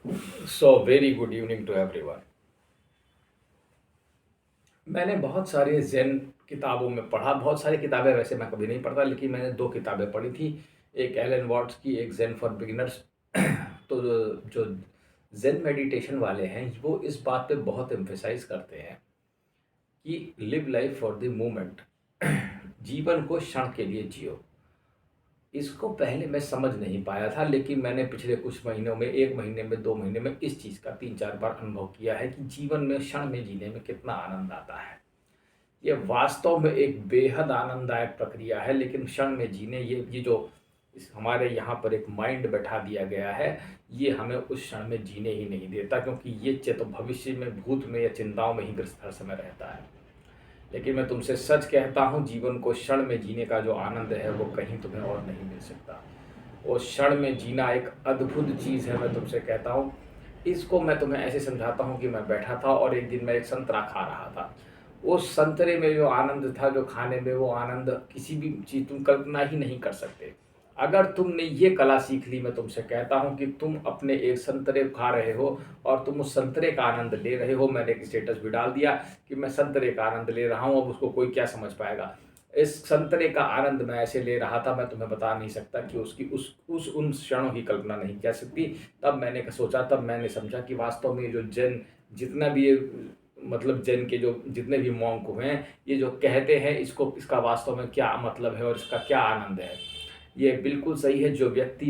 So very good evening to everyone. मैंने बहुत सारे ज़ेन किताबों में पढ़ा, बहुत सारी किताबें वैसे मैं कभी नहीं पढ़ता, लेकिन मैंने 2 किताबें पढ़ी थी। एक एलन वॉट्स की, एक ज़ेन फॉर बिगिनर्स। तो जो ज़ेन मेडिटेशन वाले हैं, वो इस बात पे बहुत एम्फसाइज़ करते हैं कि live life for the moment. जीवन को क्षण के लिए जियो। इसको पहले मैं समझ नहीं पाया था, लेकिन मैंने पिछले कुछ महीनों में, 1 महीने में, 2 महीने में इस चीज़ का 3-4 बार अनुभव किया है कि जीवन में क्षण में जीने में कितना आनंद आता है। ये वास्तव में एक बेहद आनंददायक प्रक्रिया है, लेकिन क्षण में जीने, ये जो इस हमारे यहाँ पर एक माइंड बैठा दिया गया है, ये हमें उस क्षण में जीने ही नहीं देता, क्योंकि ये तो भविष्य में, भूत में या चिंताओं में ही ग्रस्त हर समय रहता है। लेकिन मैं तुमसे सच कहता हूँ, जीवन को क्षण में जीने का जो आनंद है, वो कहीं तुम्हें और नहीं मिल सकता। वो क्षण में जीना एक अद्भुत चीज़ है, मैं तुमसे कहता हूँ। इसको मैं तुम्हें ऐसे समझाता हूँ कि मैं बैठा था और एक दिन मैं एक संतरा खा रहा था। उस संतरे में जो आनंद था, जो खाने में, वो आनंद किसी भी चीज़ तुम कल्पना ही नहीं कर सकते। अगर तुमने ये कला सीख ली, मैं तुमसे कहता हूँ कि तुम अपने एक संतरे खा रहे हो और तुम उस संतरे का आनंद ले रहे हो। मैंने एक स्टेटस भी डाल दिया कि मैं संतरे का आनंद ले रहा हूँ, अब उसको कोई क्या समझ पाएगा। इस संतरे का आनंद मैं ऐसे ले रहा था, मैं तुम्हें बता नहीं सकता कि उसकी उस उन क्षणों की कल्पना नहीं कर सकती। तब मैंने सोचा, तब मैंने समझा कि वास्तव में जो जैन, जितना भी ये, मतलब जैन के जो जितने भी मॉन्क हुए हैं, ये जो कहते हैं, इसको, इसका वास्तव में क्या मतलब है और इसका क्या आनंद है। ये बिल्कुल सही है। जो व्यक्ति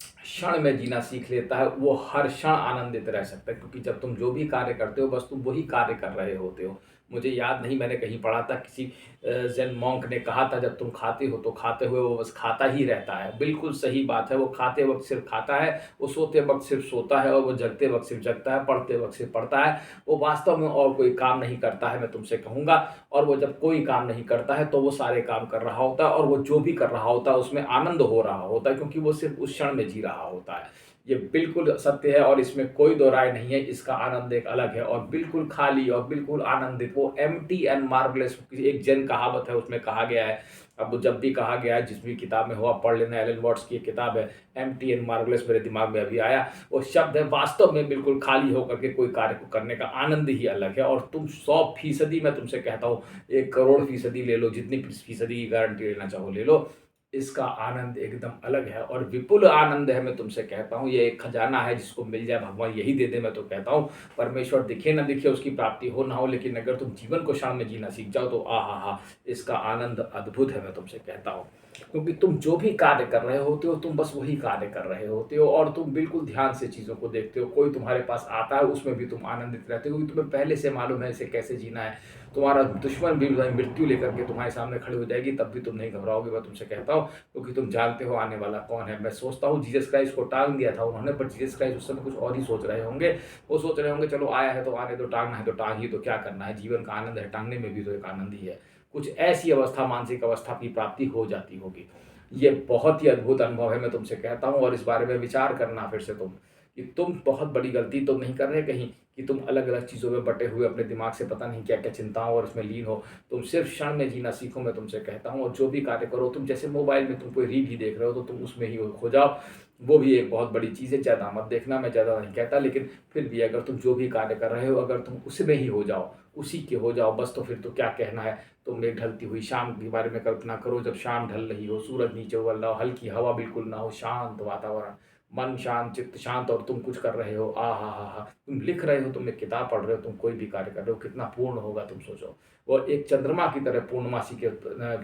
क्षण में जीना सीख लेता है, वो हर क्षण आनंदित रह सकता है, क्योंकि जब तुम जो भी कार्य करते हो, बस तुम वही कार्य कर रहे होते हो। मुझे याद नहीं, मैंने कहीं पढ़ा था, किसी ज़ेन मॉन्क ने कहा था, जब तुम खाते हो तो खाते हुए वो बस खाता ही रहता है। बिल्कुल सही बात है। वो खाते वक़्त सिर्फ़ खाता है, वो सोते वक़्त सिर्फ़ सोता है, और वो जगते वक़्त सिर्फ़ जगता है, पढ़ते वक़्त सिर्फ़ पढ़ता है। वो वास्तव में और कोई काम नहीं करता है, मैं तुमसे कहूँगा। और वो जब कोई काम नहीं करता है, तो वो सारे काम कर रहा होता है, और वो जो भी कर रहा होता है, उसमें आनंद हो रहा होता है, क्योंकि वो सिर्फ़ उस क्षण में जी रहा होता है। ये बिल्कुल सत्य है और इसमें कोई दो राय नहीं है। इसका आनंद एक अलग है, और बिल्कुल खाली और बिल्कुल आनंदित, वो एम्प्टी एंड मार्वेलस, एक जैन कहावत है, उसमें कहा गया है। अब जब भी कहा गया है, जिस भी किताब में हो, आप पढ़ लेना। एलन वॉट्स की एक किताब है, एम्प्टी एंड मार्वेलस, मेरे दिमाग में अभी आया। वो शब्द है, वास्तव में बिल्कुल खाली होकर के कोई कार्य को करने का आनंद ही अलग है। और तुम 100%, मैं तुमसे कहता हूँ, 1 करोड़% ले लो, जितनी फीसदी की गारंटी लेना चाहो ले लो, इसका आनंद एकदम अलग है और विपुल आनंद है। मैं तुमसे कहता हूँ, ये एक खजाना है, जिसको मिल जाए भगवान यही दे दे। मैं तो कहता हूँ, परमेश्वर दिखे ना दिखे, उसकी प्राप्ति हो ना हो, लेकिन अगर तुम जीवन को क्षण में जीना सीख जाओ, तो आहा, इसका आनंद अद्भुत है, मैं तुमसे कहता हूँ। क्योंकि तुम जो भी कार्य कर रहे होते हो, तुम बस वही कार्य कर रहे होते हो, और तुम बिल्कुल ध्यान से चीज़ों को देखते हो। कोई तुम्हारे पास आता है, उसमें भी तुम आनंदित रहते हो, क्योंकि तुम्हें पहले से मालूम है इसे कैसे जीना है। तुम्हारा दुश्मन भी मृत्यु लेकर के तुम्हारे सामने खड़ी हो जाएगी, तब भी तुम नहीं घबराओगे, मैं तुमसे कहता हूँ, क्योंकि तुम जानते हो आने वाला कौन है। मैं सोचता हूँ, जीसस क्राइस्ट को टांग दिया था उन्होंने, पर जीसस क्राइस्ट उस समय कुछ और ही सोच रहे होंगे। वो सोच रहे होंगे, चलो आया है तो आने दो, टांगना है तो टांग ही, तो क्या करना है, जीवन का आनंद है, टांगने में भी तो एक आनंद ही है। कुछ ऐसी अवस्था, मानसिक अवस्था की प्राप्ति हो जाती होगी। ये बहुत ही अद्भुत अनुभव है, मैं तुमसे कहता हूँ। और इस बारे में विचार करना फिर से तुम, कि तुम बहुत बड़ी गलती तो नहीं कर रहे कहीं, कि तुम अलग अलग चीज़ों में बटे हुए अपने दिमाग से पता नहीं क्या क्या चिंताओं और उसमें लीन हो। तुम सिर्फ क्षण में जीना सीखो, मैं तुमसे कहता हूँ। और जो भी कार्य करो, तुम जैसे मोबाइल में तुम कोई रील ही देख रहे हो, तो तुम उसमें ही खो जाओ। वो भी एक बहुत बड़ी चीज़ है। ज़्यादा मत देखना, मैं ज़्यादा नहीं कहता, लेकिन फिर भी अगर तुम जो भी कार्य कर रहे हो, अगर तुम उसमें ही हो जाओ, उसी के हो जाओ बस, तो फिर तो क्या कहना है। तुम एक ढलती हुई शाम के बारे में कल्पना करो, जब शाम ढल रही हो, सूरज नीचे उगल रहा हो, हल्की हवा बिल्कुल ना हो, शांत वातावरण, मन शांत, चित्त शांत, और तुम कुछ कर रहे हो। हा, तुम लिख रहे हो, तुम एक किताब पढ़ रहे हो, तुम कोई भी कार्य कर रहे हो, कितना पूर्ण होगा तुम सोचो। वो एक चंद्रमा की तरह, पूर्णमासी के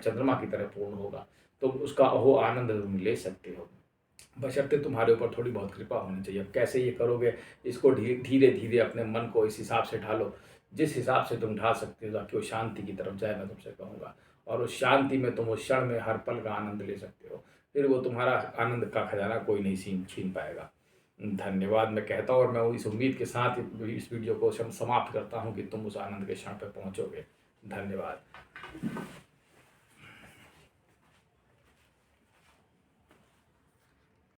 चंद्रमा की तरह पूर्ण होगा। तुम उसका अहो आनंद तुम ले सकते हो, बशर्ते तुम्हारे ऊपर थोड़ी बहुत कृपा होनी चाहिए। अब कैसे ये करोगे, इसको धीरे धीरे अपने मन को इस हिसाब से ढालो, जिस हिसाब से तुम ढाल सकते हो, ताकि वो शांति की तरफ जाए, मैं तुमसे कहूँगा। और उस शांति में तुम उस क्षण में हर पल का आनंद ले सकते हो। फिर वो तुम्हारा आनंद का खजाना कोई नहीं छीन छीन पाएगा। धन्यवाद मैं कहता हूँ, और मैं इस उम्मीद के साथ इस वीडियो को समाप्त करता हूँ कि तुम उस आनंद के क्षण पर पहुँचोगे। धन्यवाद।